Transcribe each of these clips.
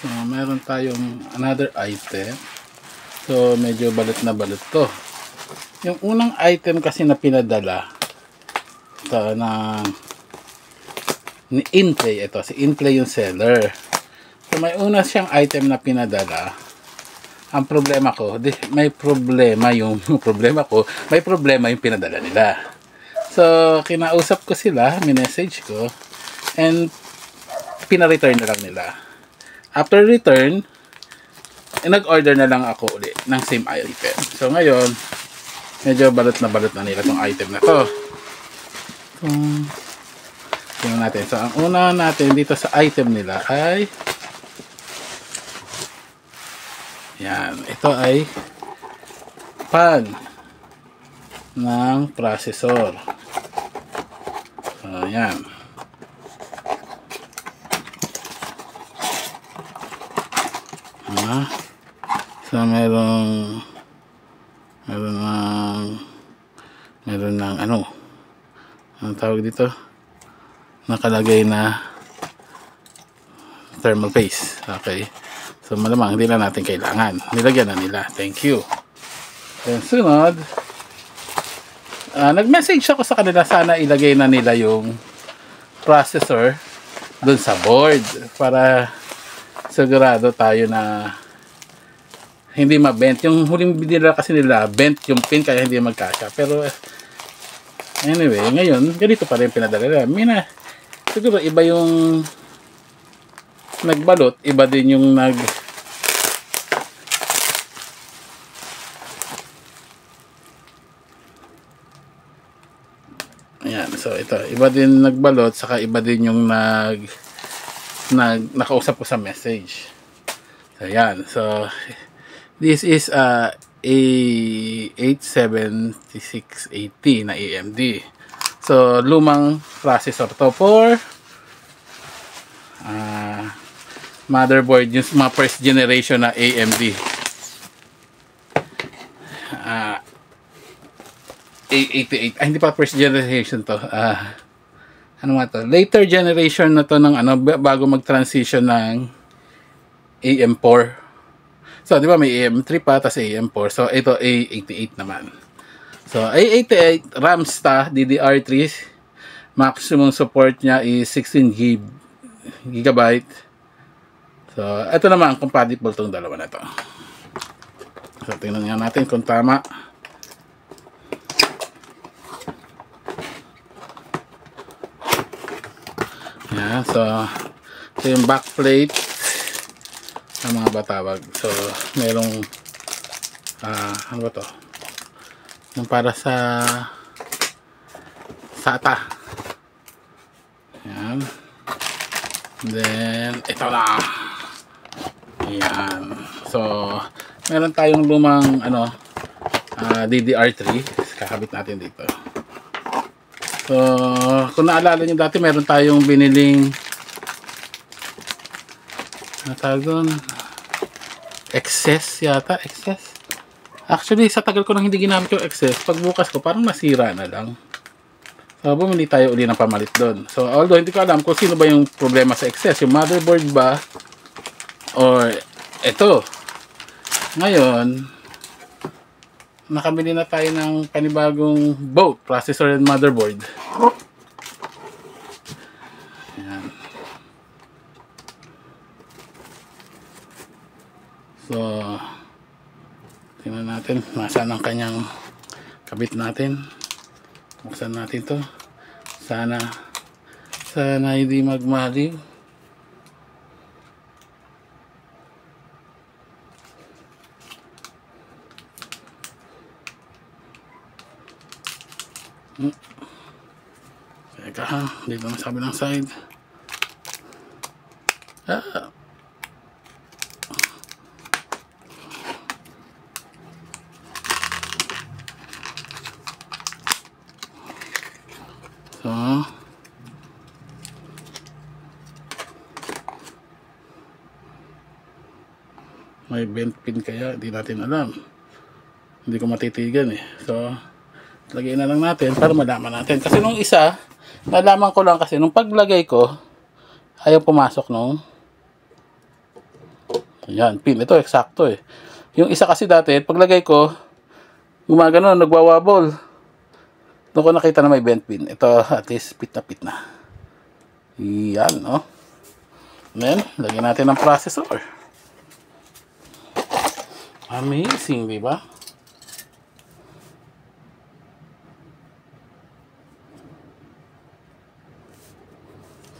So, meron tayong another item. So, medyo balot na balot to. Yung unang item kasi na pinadala ito ni Inplay. Ito, si Inplay yung seller. So, may una siyang item na pinadala. Ang problema ko, may problema yung pinadala nila. So, kinausap ko sila, minessage ko, and pina-return na lang nila. After return, nag-order na lang ako ulit ng same item. So, ngayon, medyo balot na nila itong item na to. Tingnan natin. So, ang una natin dito sa item nila ay yan. Ito ay pan ng processor. So, yan. So, meron ng ano, ang tawag dito, nakalagay na thermal paste. Okay. So, malamang hindi na natin kailangan. Nilagyan na nila. Thank you. Then, sunod, nag-message ako sa kanila, sana ilagay na nila yung processor dun sa board para sigurado tayo na hindi ma-bent. Yung huling binila kasi nila, bent yung pin kaya hindi magkasya. Pero anyway, ngayon, ganito pa rin pinadala nila. Siguro iba yung nagbalot, iba din yung ayan, so ito, iba din nagbalot, saka iba din yung nakausap ko sa message. So, ayan. So, this is A87680 na AMD. So, lumang processor to for motherboard, yung mga first generation na AMD. A88. Hindi pa first generation to. Ano nga to? Later generation na to ng bago mag-transition ng AM4. So, di ba may AM3 pa, tapos AM4. So, ito A88 naman. So, A88 RAM DDR3. Maximum support niya is 16 GB. So, ito naman, compatible tong dalawa na to. So, tingnan nga natin kung tama. Yan, so, ito yung backplate ng mga batawag. So, merong ano ba to? Yung para sa SATA. Yan. Then, ito na. Yan. So, meron tayong lumang DDR3. Kakabit natin dito. So, kung naalala nyo dati, meron tayong biniling tawag doon, excess yata, excess. Actually, sa tagal ko nang hindi ginamit yung excess, pagbukas ko, parang nasira na lang. So, bumili tayo uli ng pamalit doon. So, although hindi ko alam kung sino ba yung problema sa excess, yung motherboard ba, or ito. Ngayon, nakabili na tayo ng panibagong both processor and motherboard. Ayan. So, tingnan natin nasaan ang kanyang kabit natin. Buksan natin to. Sana hindi magmaliw. Teka ha, dito na sa kabilang side. So, may bent pin kaya, hindi natin alam. Hindi ko matitigan eh. So, lagay na lang natin para malaman natin. Kasi nung isa, nalaman ko lang kasi nung paglagay ko, ayaw pumasok nung Yan, pin. Ito, eksakto eh. Yung isa kasi dati, paglagay ko, gumagano, nagwawabol. Doon ko nakita na may bent pin. Ito, at least, pit na. Yan, oh. Then, lagyan natin ng processor. Amazing, di ba?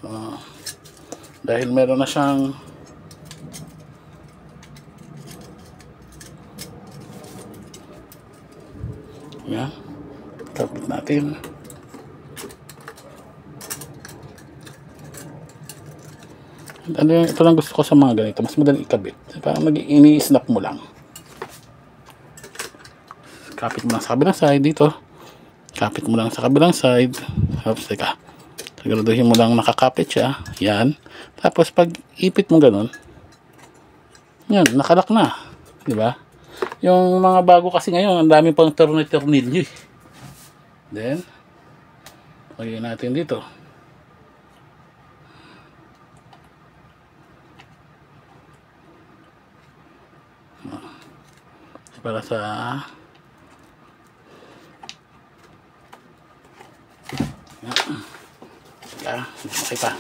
So, dahil meron na siyang yan, tapos natin. Ano yung, ito lang gusto ko sa mga ganito, mas madaling ikabit. Parang ini-snap mo lang. Kapit mo lang sa kabilang side dito. Kapit mo lang sa kabilang side. Oops, teka. Siguraduhin mo lang nakakapit siya. Yan. Tapos pag ipit mo ganun, yan, nakalak na. Diba? Yung mga bago kasi ngayon, ang dami pang tornilyo. Then, lagyan natin dito. Para sa okay pa.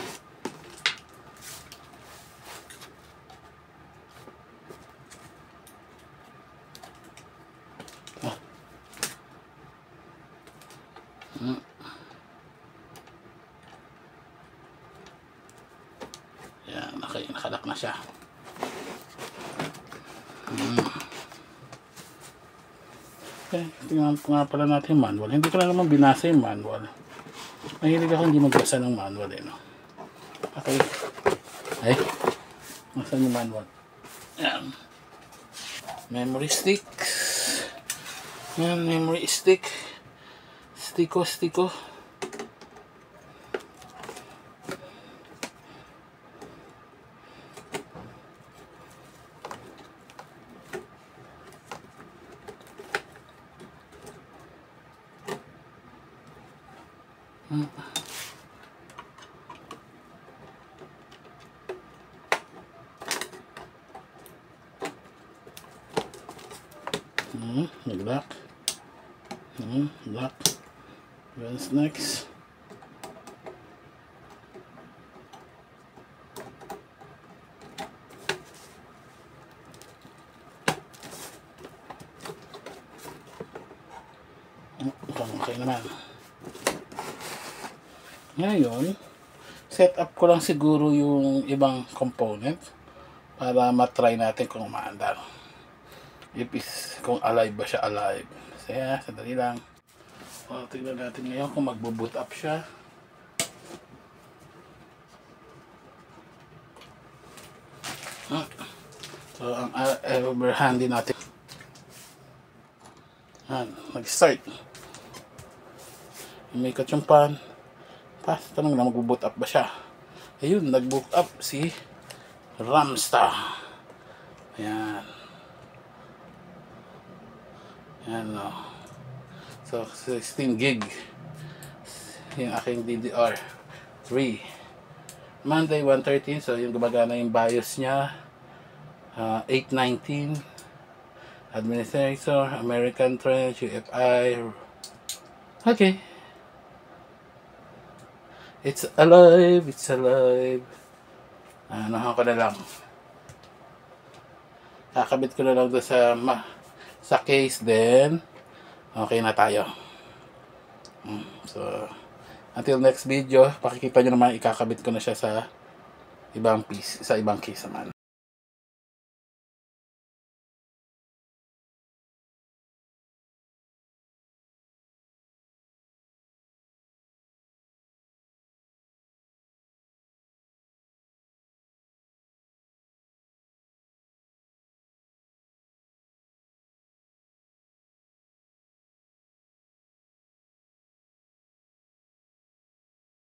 Yan, okay, nakalak na siya. Okay, tingnan po nga pala natin yung manual. Hindi ko na naman binasa yung manual. Mahilig ako hindi magbasa ng manual eh, no? Okay. Ay, masan yung manual? Yan. Memory stick. Yan, memory stick. Stiko. Nag-lock. Lock. What's next? Okay naman. Ngayon, set up ko lang siguro yung ibang component para matry natin kung maandar. Kung alive ba siya, alive. Kaya, sadali lang. So, tignan natin ngayon kung magbo-boot up siya. So, ang ever handy natin. Nag-start. Umikot yung pan. Tanong na magbo-boot up ba siya. Ayun, nag-boot up si Ramsta. Ayan. Ayan, no. So, 16 gig. Yung aking DDR3. Monday 113. So, yung gumagana yung BIOS niya. 819. Administrator, American Trench, UFI. Okay. It's alive. Ano ko na lang. Kakabit ko na lang doon sa case, then okay na tayo. So, until next video, pakikita nyo naman, ikakabit ko na siya sa ibang piece, sa ibang case naman.